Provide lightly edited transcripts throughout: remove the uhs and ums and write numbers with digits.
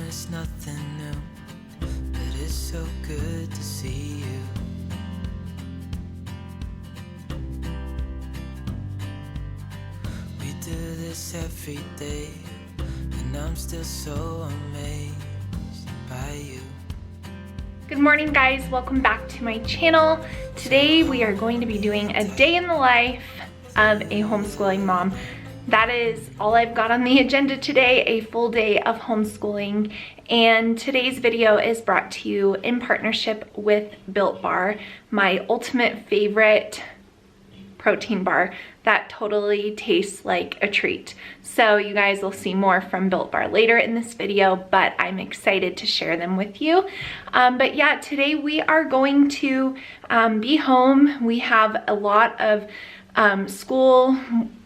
it's nothing new, but it's so good to see you. We do this every day, and I'm still so amazed by you. Good morning, guys. Welcome back to my channel. Today we are going to be doing a day in the life of a homeschooling mom. That is all I've got on the agenda today, a full day of homeschooling. And today's video is brought to you in partnership with Built Bar, my ultimate favorite protein bar that totally tastes like a treat. So you guys will see more from Built Bar later in this video, but I'm excited to share them with you. But yeah, today we are going to be home. We have a lot of school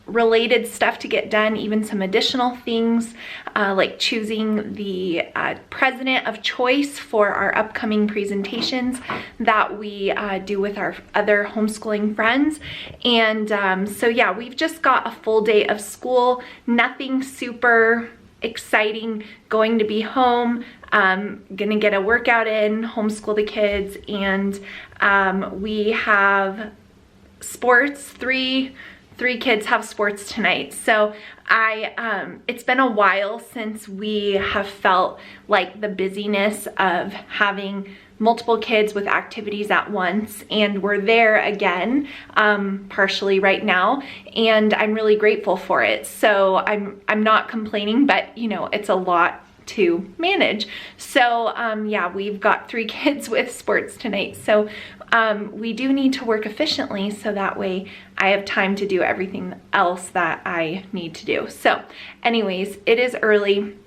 related stuff to get done, even some additional things like choosing the president of choice for our upcoming presentations that we do with our other homeschooling friends. And so yeah, we've just got a full day of school, nothing super exciting, going to be home, gonna get a workout in, homeschool the kids, and we have sports. Three kids have sports tonight. So it's been a while since we have felt like the busyness of having multiple kids with activities at once, and we're there again, partially right now, and I'm really grateful for it. So I'm not complaining, but you know, it's a lot to manage. So yeah, we've got 3 kids with sports tonight. So we do need to work efficiently so that way I have time to do everything else that I need to do. So anyways, it is early.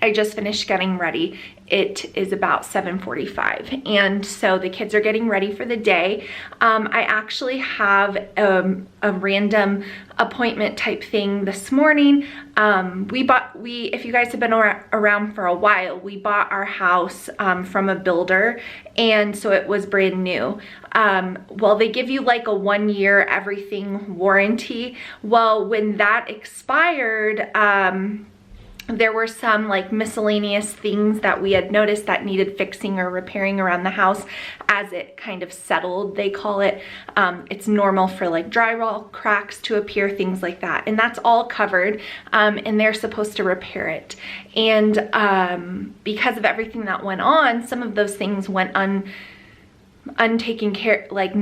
I just finished getting ready. It is about 7:45, and so the kids are getting ready for the day. I actually have a random appointment type thing this morning. If you guys have been around for a while, we bought our house from a builder, and so it was brand new. Well, they give you like a 1-year everything warranty. Well, when that expired, there were some like miscellaneous things that we had noticed that needed fixing or repairing around the house as it kind of settled, they call it. It's normal for like drywall cracks to appear, things like that. And that's all covered, and they're supposed to repair it. And because of everything that went on, some of those things went untaken care, like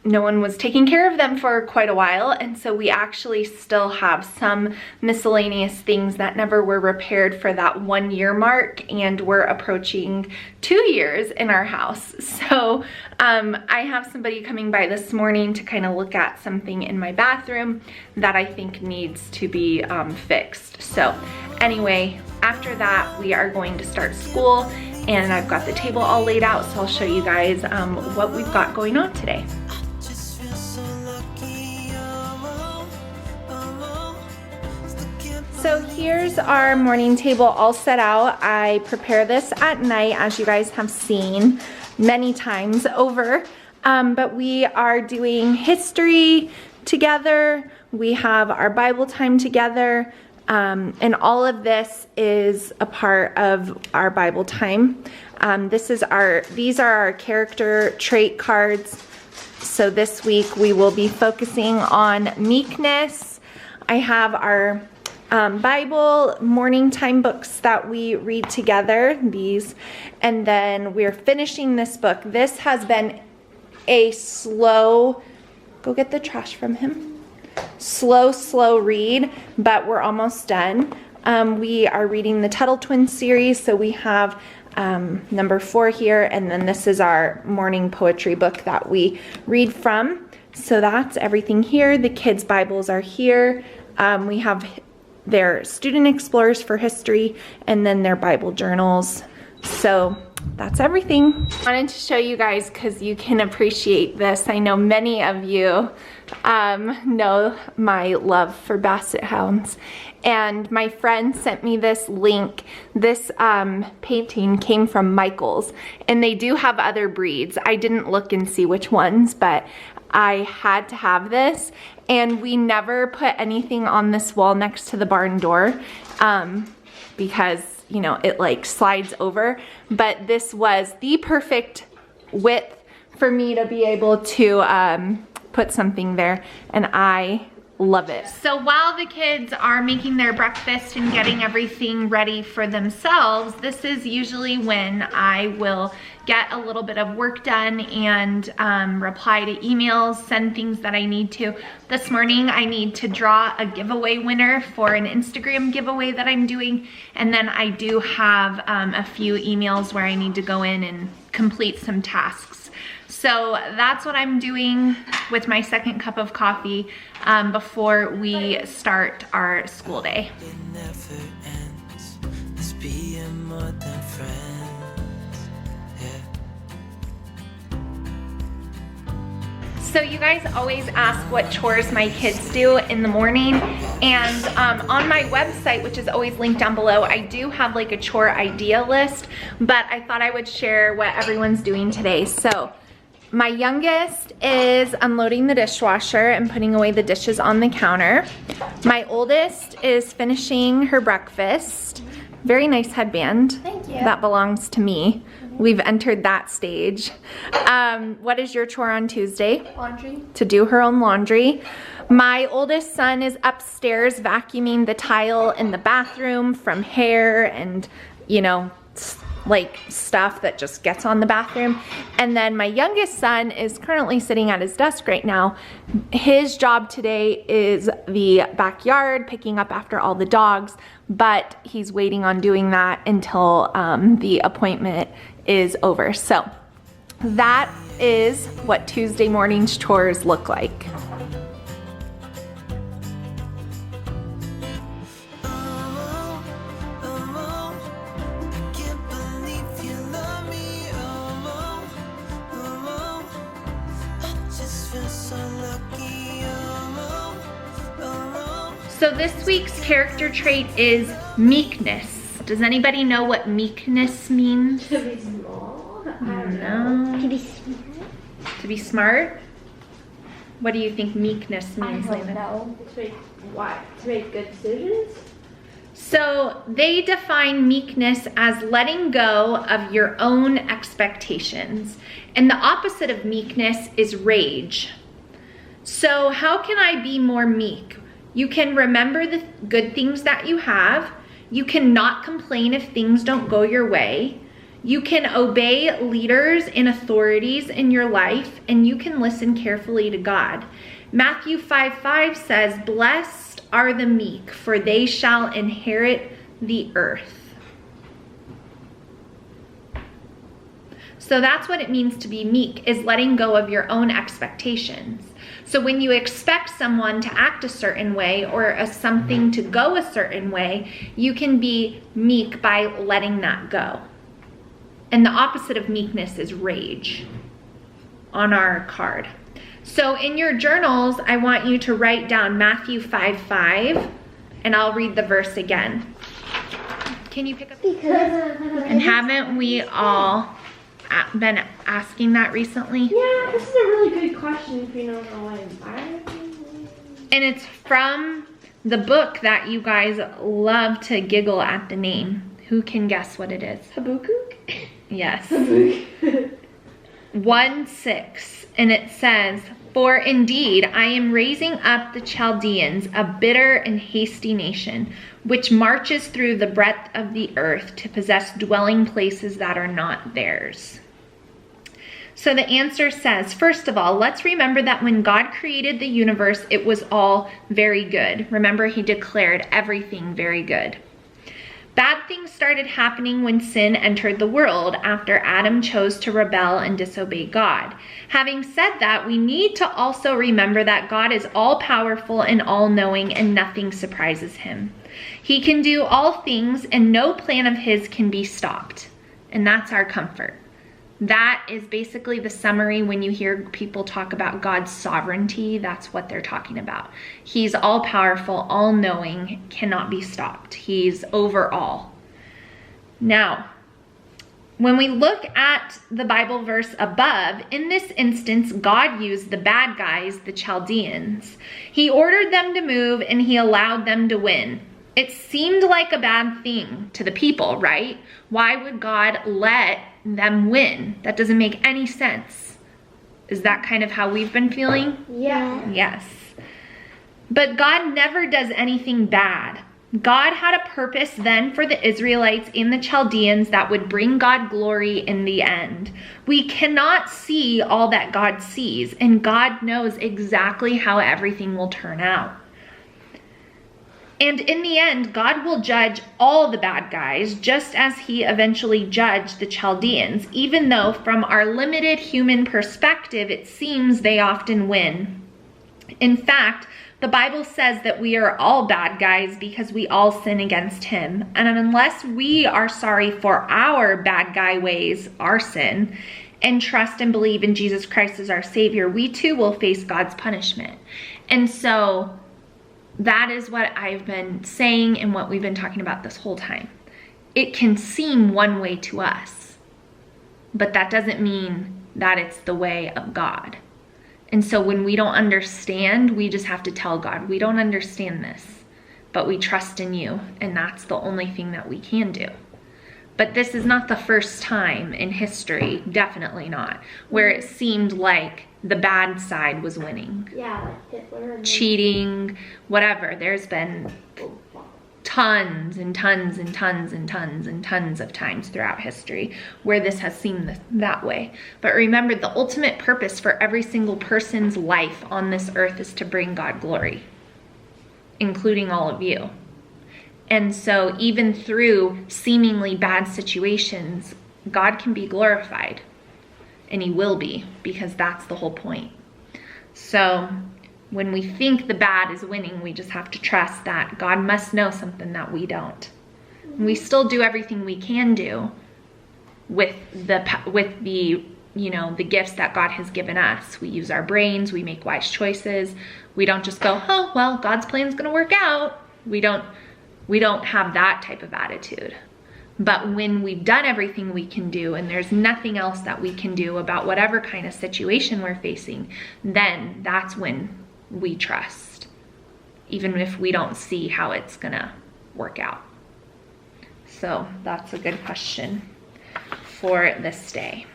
no one was taking care of them for quite a while, and so we actually still have some miscellaneous things that never were repaired for that 1-year mark, and we're approaching 2 years in our house. So I have somebody coming by this morning to kind of look at something in my bathroom that I think needs to be fixed. So anyway, after that we are going to start school, and I've got the table all laid out, so I'll show you guys what we've got going on today. So here's our morning table all set out. I prepare this at night, as you guys have seen many times over. But we are doing history together. We have our Bible time together. And all of this is a part of our Bible time. These are our character trait cards. So this week we will be focusing on meekness. I have our Bible morning time books that we read together, these, and then we're finishing this book. This has been a slow, go get the trash from him, slow read, but we're almost done. We are reading the Tuttle Twins series, so we have number 4 here, and then this is our morning poetry book that we read from. So that's everything here. The kids' Bibles are here. We have their student explorers for history, and then their Bible journals. So that's everything. I wanted to show you guys because you can appreciate this. I know many of you know my love for basset hounds, and my friend sent me this link. This painting came from Michael's, and they do have other breeds. I didn't look and see which ones, but I had to have this, and we never put anything on this wall next to the barn door. because, you know, it like slides over, but this was the perfect width for me to be able to put something there, and I love it. So while the kids are making their breakfast and getting everything ready for themselves, this is usually when I will get a little bit of work done and reply to emails, send things that I need to. This morning I need to draw a giveaway winner for an Instagram giveaway that I'm doing, and then I do have a few emails where I need to go in and complete some tasks. So that's what I'm doing with my second cup of coffee before we start our school day. It never ends. Let's be more than friends. Yeah. So you guys always ask what chores my kids do in the morning, and on my website, which is always linked down below, I do have like a chore idea list, but I thought I would share what everyone's doing today. So my youngest is unloading the dishwasher and putting away the dishes on the counter. My oldest is finishing her breakfast. Very nice headband. Thank you. That belongs to me. We've entered that stage. What is your chore on Tuesday? Laundry. To do her own laundry. My oldest son is upstairs vacuuming the tile in the bathroom from hair and, you know, like stuff that just gets on the bathroom. And then my youngest son is currently sitting at his desk right now. His job today is the backyard, picking up after all the dogs, but he's waiting on doing that until the appointment is over. So that is what Tuesday morning's chores look like. So this week's character trait is meekness. Does anybody know what meekness means? To be small? I don't know. No. To be smart? To be smart? What do you think meekness I means, don't Layla? know. To make what? To make good decisions? So they define meekness as letting go of your own expectations. And the opposite of meekness is rage. So how can I be more meek? You can remember the good things that you have. You can not complain if things don't go your way. You can obey leaders and authorities in your life, and you can listen carefully to God. Matthew 5:5 says, "Blessed are the meek, for they shall inherit the earth." So that's what it means to be meek, is letting go of your own expectations. So when you expect someone to act a certain way or something to go a certain way, you can be meek by letting that go. And the opposite of meekness is rage on our card. So in your journals, I want you to write down Matthew 5:5, and I'll read the verse again. Can you pick up? And haven't we all been asking that recently? Yeah, this is a really good question if you don't know why. And it's from the book that you guys love to giggle at the name. Who can guess what it is? Habakkuk? Yes. Habakkuk. 1:6, and it says, "For indeed I am raising up the Chaldeans, a bitter and hasty nation, which marches through the breadth of the earth to possess dwelling places that are not theirs." So the answer says, first of all, let's remember that when God created the universe, it was all very good. Remember, he declared everything very good. Bad things started happening when sin entered the world after Adam chose to rebel and disobey God. Having said that, we need to also remember that God is all-powerful and all-knowing, and nothing surprises him. He can do all things, and no plan of his can be stopped. And that's our comfort. That is basically the summary when you hear people talk about God's sovereignty. That's what they're talking about. He's all-powerful, all-knowing, cannot be stopped. He's over all. Now, when we look at the Bible verse above, in this instance, God used the bad guys, the Chaldeans. He ordered them to move and he allowed them to win. It seemed like a bad thing to the people, right? Why would God let them win? That doesn't make any sense. Is that kind of how we've been feeling? Yeah. Yes. But God never does anything bad. God had a purpose then for the Israelites and the Chaldeans that would bring God glory in the end. We cannot see all that God sees, and God knows exactly how everything will turn out. And in the end, God will judge all the bad guys, just as he eventually judged the Chaldeans, even though from our limited human perspective, it seems they often win. In fact, the Bible says that we are all bad guys because we all sin against him. And unless we are sorry for our bad guy ways, our sin, and trust and believe in Jesus Christ as our Savior, we too will face God's punishment. And so that is what I've been saying and what we've been talking about this whole time. It can seem one way to us, but that doesn't mean that it's the way of God. And so when we don't understand, we just have to tell God, we don't understand this, but we trust in you, and that's the only thing that we can do. But this is not the first time in history, definitely not, where it seemed like the bad side was winning. Yeah, like Hitler. And cheating, whatever. There's been tons and tons and tons and tons and tons of times throughout history where this has seemed that way. But remember, the ultimate purpose for every single person's life on this earth is to bring God glory, including all of you. And so even through seemingly bad situations, God can be glorified, and he will be, because that's the whole point. So when we think the bad is winning, we just have to trust that God must know something that we don't. We still do everything we can do with the the gifts that God has given us. We use our brains, we make wise choices. We don't just go, oh, well, God's plan is going to work out. We don't have that type of attitude. But when we've done everything we can do and there's nothing else that we can do about whatever kind of situation we're facing, then that's when we trust, even if we don't see how it's gonna work out. So that's a good question for this day.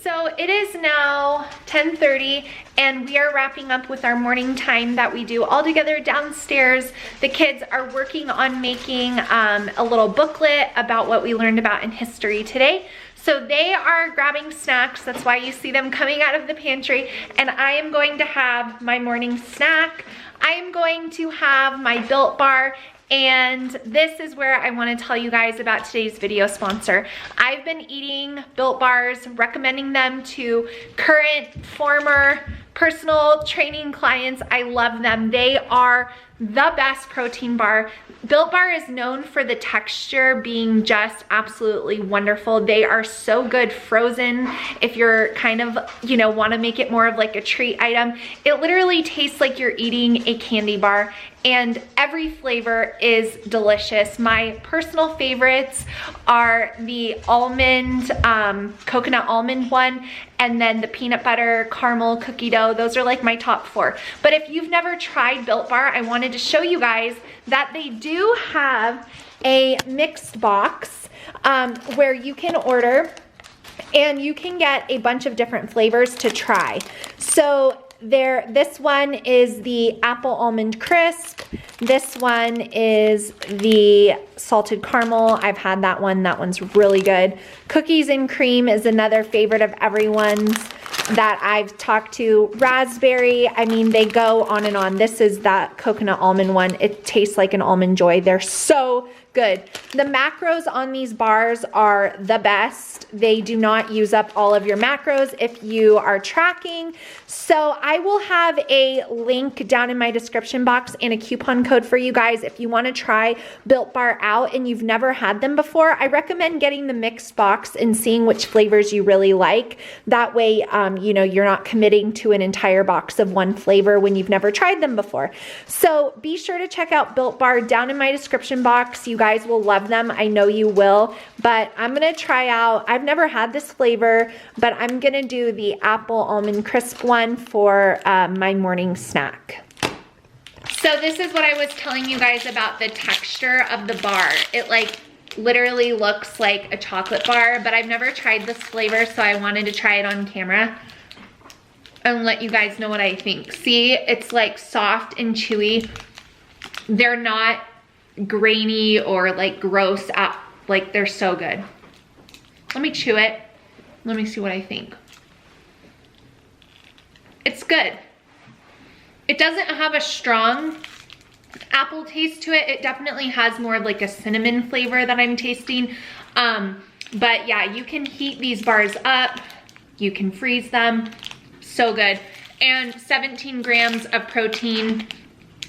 So it is now 10:30 and we are wrapping up with our morning time that we do all together downstairs. The kids are working on making a little booklet about what we learned about in history today. So they are grabbing snacks. That's why you see them coming out of the pantry. And I am going to have my morning snack. I am going to have my Built Bar. And this is where I want to tell you guys about today's video sponsor. I've been eating Built Bars, recommending them to current, former personal training clients. I love them. They are the best protein bar. Built Bar is known for the texture being just absolutely wonderful. They are so good frozen if you're kind of, want to make it more of like a treat item. It literally tastes like you're eating a candy bar, and every flavor is delicious. My personal favorites are the almond, coconut almond one, and then the peanut butter caramel cookie dough. Those are like my top 4. But if you've never tried Built Bar, I wanted to show you guys that they do have a mixed box where you can order and you can get a bunch of different flavors to try. So this one is the apple almond crisp. This one is the salted caramel. I've had that one. That one's really good. Cookies and cream is another favorite of everyone's that I've talked to. Raspberry, I mean, they go on and on. This is that coconut almond one. It tastes like an Almond Joy. They're so good. The macros on these bars are the best. They do not use up all of your macros if you are tracking. So I will have a link down in my description box and a coupon code for you guys if you want to try Built Bar out and you've never had them before. I recommend getting the mixed box and seeing which flavors you really like. That way, you're not committing to an entire box of one flavor when you've never tried them before. So be sure to check out Built Bar down in my description box. You guys will love them. I know you will, but I'm going to try out, I've never had this flavor, but I'm going to do the apple almond crisp one for my morning snack. So this is what I was telling you guys about the texture of the bar. It like literally looks like a chocolate bar, but I've never tried this flavor, so I wanted to try it on camera and let you guys know what I think. See, it's like soft and chewy. They're not grainy or like gross out, like they're so good. Let me chew it. Let me see what I think. It's good. It doesn't have a strong apple taste to it. It definitely has more of like a cinnamon flavor that I'm tasting. But yeah, you can heat these bars up. You can freeze them. So good. And 17 grams of protein,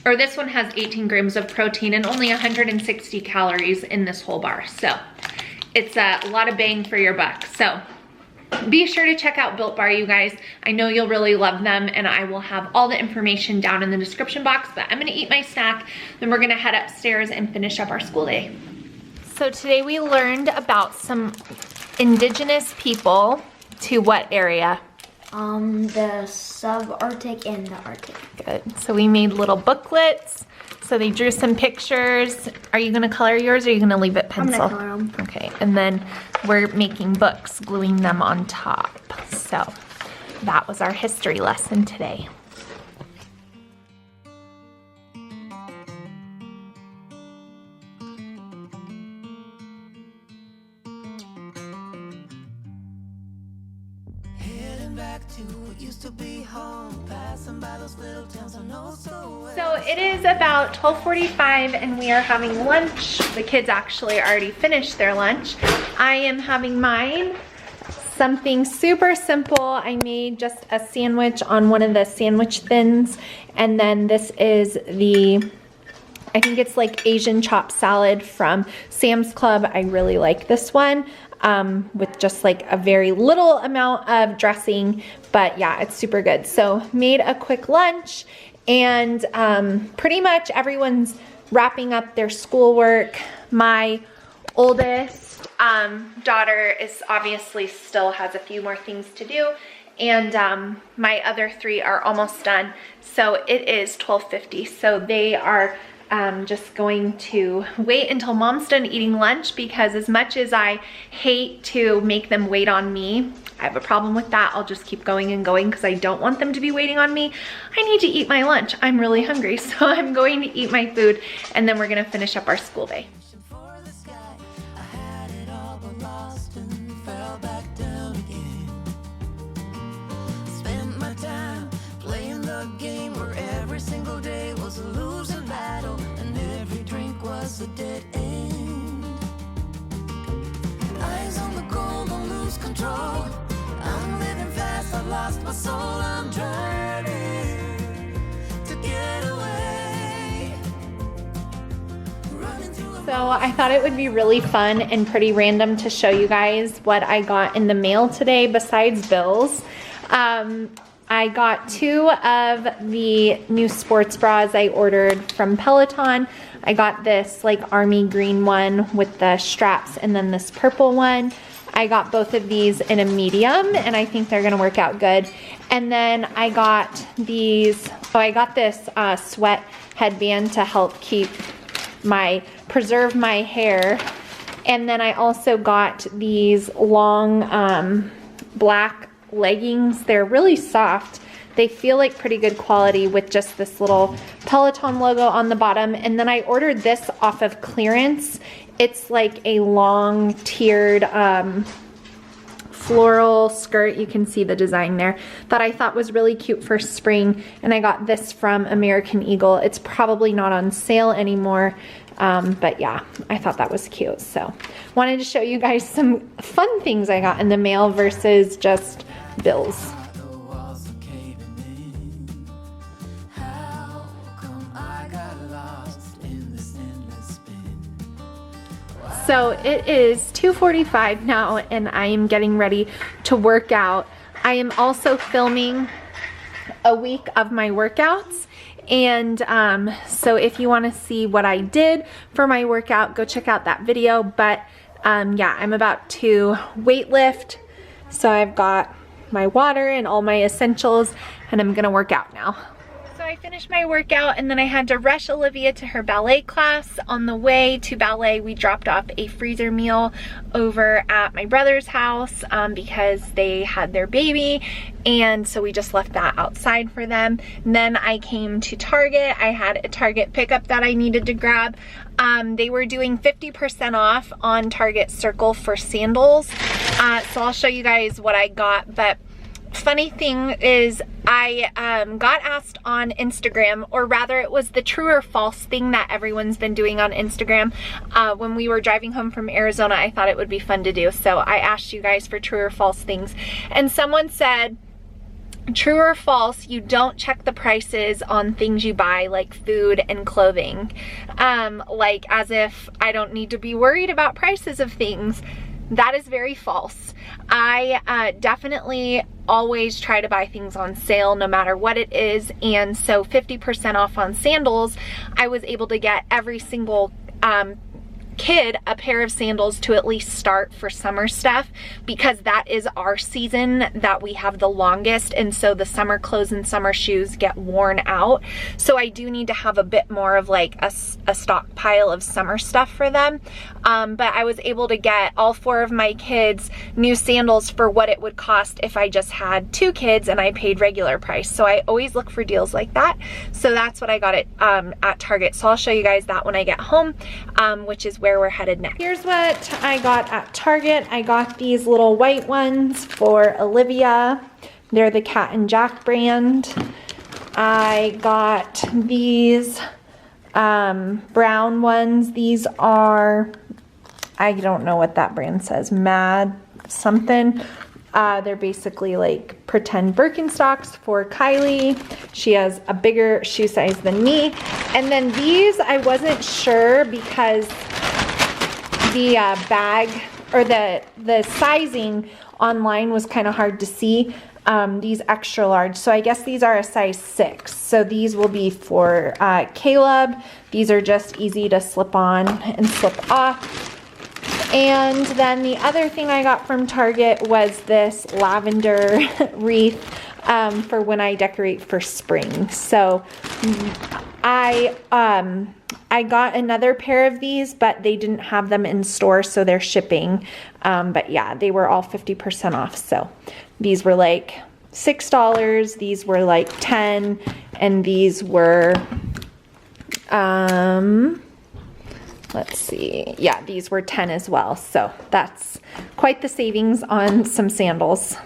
or this one has 18 grams of protein and only 160 calories in this whole bar. So it's a lot of bang for your buck. So be sure to check out Built Bar, you guys. I know you'll really love them, and I will have all the information down in the description box, but I'm gonna eat my snack, then we're gonna head upstairs and finish up our school day. So today we learned about some indigenous people to what area? The subarctic and the Arctic. Good. So we made little booklets. So they drew some pictures. Are you gonna color yours or are you gonna leave it pencil? I'm gonna color them. Okay, and then we're making books, gluing them on top. So that was our history lesson today. So it is about 12:45 and we are having lunch. The kids actually already finished their lunch. I am having mine. Something super simple. I made just a sandwich on one of the sandwich thins, and then this is the, I think it's like Asian chopped salad from Sam's Club. I really like this one. With just like a very little amount of dressing, but yeah, it's super good. So made a quick lunch, and pretty much everyone's wrapping up their schoolwork. My oldest daughter is obviously still has a few more things to do, and my other three are almost done. So it is 12:50, so they are just going to wait until mom's done eating lunch, because as much as I hate to make them wait on me, I have a problem with that. I'll just keep going and going because I don't want them to be waiting on me. I need to eat my lunch. I'm really hungry, so I'm going to eat my food, and then we're gonna finish up our school day. A dead end. Eyes on the goal, don't lose control. I'm living fast, I've lost my soul. I'm driving to get away. Running through. So I thought it would be really fun and pretty random to show you guys what I got in the mail today besides bills. I got 2 of the new sports bras I ordered from Peloton. I got this like army green one with the straps, and then this purple one. I got both of these in a medium, and I think they're gonna work out good. And then I got these, I got this sweat headband to help preserve my hair. And then I also got these long black leggings. They're really soft. They feel like pretty good quality with just this little Peloton logo on the bottom. And then I ordered this off of clearance. It's like a long tiered floral skirt. You can see the design there that I thought was really cute for spring. And I got this from American Eagle. It's probably not on sale anymore. But yeah, I thought that was cute. So wanted to show you guys some fun things I got in the mail versus just bills. So it is 2:45 now, and I am getting ready to work out. I am also filming a week of my workouts, and so if you want to see what I did for my workout, go check out that video. But yeah, I'm about to weight lift, so I've got my water and all my essentials, and I'm gonna work out now. So I finished my workout and then I had to rush Olivia to her ballet class. On the way to ballet, we dropped off a freezer meal over at my brother's house because they had their baby, and so we just left that outside for them. And then I came to Target. I had a Target pickup that I needed to grab. They were doing 50% off on Target Circle for sandals. So I'll show you guys what I got, but funny thing is I got asked on Instagram, or rather it was the true or false thing that everyone's been doing on Instagram. When we were driving home from Arizona, I thought it would be fun to do. So I asked you guys for true or false things. And someone said, true or false, you don't check the prices on things you buy, like food and clothing. Like as if I don't need to be worried about prices of things. That is very false. I definitely always try to buy things on sale no matter what it is, and so 50% off on sandals, I was able to get every single kid a pair of sandals to at least start for summer stuff, because that is our season that we have the longest, and so the summer clothes and summer shoes get worn out. So I do need to have a bit more of like a stockpile of summer stuff for them. But I was able to get all 4 of my kids new sandals for what it would cost if I just had 2 kids and I paid regular price. So I always look for deals like that. So that's what I got at Target. So I'll show you guys that when I get home, which is where we're headed next. Here's what I got at Target. I got these little white ones for Olivia. They're the Cat and Jack brand. I got these brown ones. These are, I don't know what that brand says, Mad something. They're basically like pretend Birkenstocks for Kylie. She has a bigger shoe size than me. And then these, I wasn't sure because the bag or the sizing online was kind of hard to see. These extra large, so I guess these are a size 6. So these will be for Caleb. These are just easy to slip on and slip off. And then the other thing I got from Target was this lavender wreath for when I decorate for spring. So I got another pair of these, but they didn't have them in store, so they're shipping. But yeah, they were all 50% off. So these were like $6, these were like $10, and these were, let's see, yeah, these were $10 as well. So that's quite the savings on some sandals.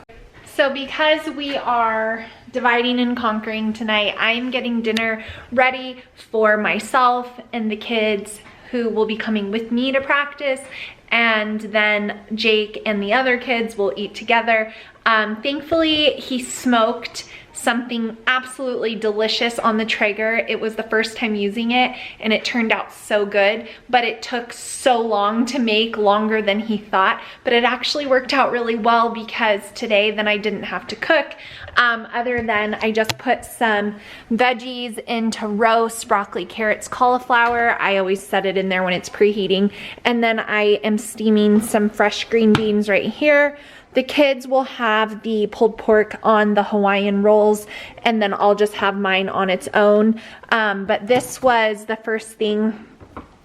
So because we are dividing and conquering tonight, I'm getting dinner ready for myself and the kids who will be coming with me to practice, and then Jake and the other kids will eat together. Thankfully, he smoked something absolutely delicious on the Traeger. It was the first time using it and it turned out so good, but it took so long to make, longer than he thought. But it actually worked out really well because today then I didn't have to cook, other than I just put some veggies into roast, broccoli, carrots, cauliflower. I always set it in there when it's preheating. And then I am steaming some fresh green beans right here. The kids will have the pulled pork on the Hawaiian rolls, and then I'll just have mine on its own. But this was the first thing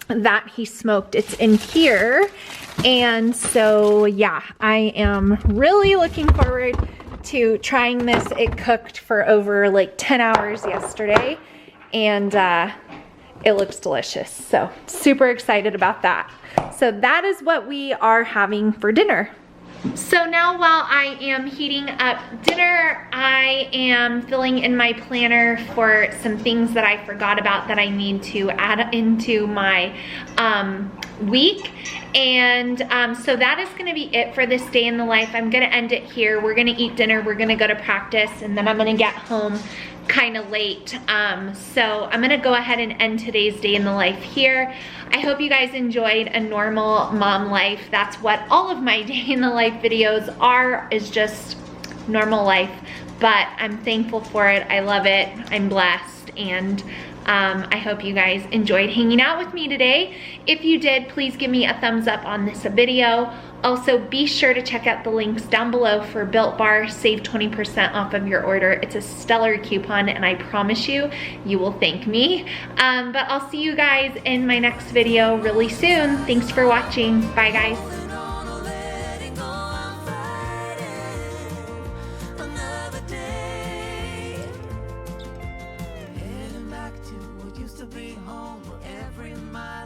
that he smoked. It's in here. And so yeah, I am really looking forward to trying this. It cooked for over like 10 hours yesterday, and it looks delicious. So super excited about that. So that is what we are having for dinner. So now while I am heating up dinner, I am filling in my planner for some things that I forgot about that I need to add into my week. And so that is gonna be it for this day in the life. I'm gonna end it here. We're gonna eat dinner, we're gonna go to practice, and then I'm gonna get home kind of late. So I'm gonna go ahead and end today's day in the life here. I hope you guys enjoyed a normal mom life. That's what all of my day in the life videos are, is just normal life. But I'm thankful for it, I love it, I'm blessed, and I hope you guys enjoyed hanging out with me today. If you did, please give me a thumbs up on this video. Also, be sure to check out the links down below for Built Bar. Save 20% off of your order. It's a stellar coupon, and I promise you, you will thank me. But I'll see you guys in my next video really soon. Thanks for watching. Bye, guys. Holding on or letting go, I'm fighting another day. Heading back to what used to be home, where every mile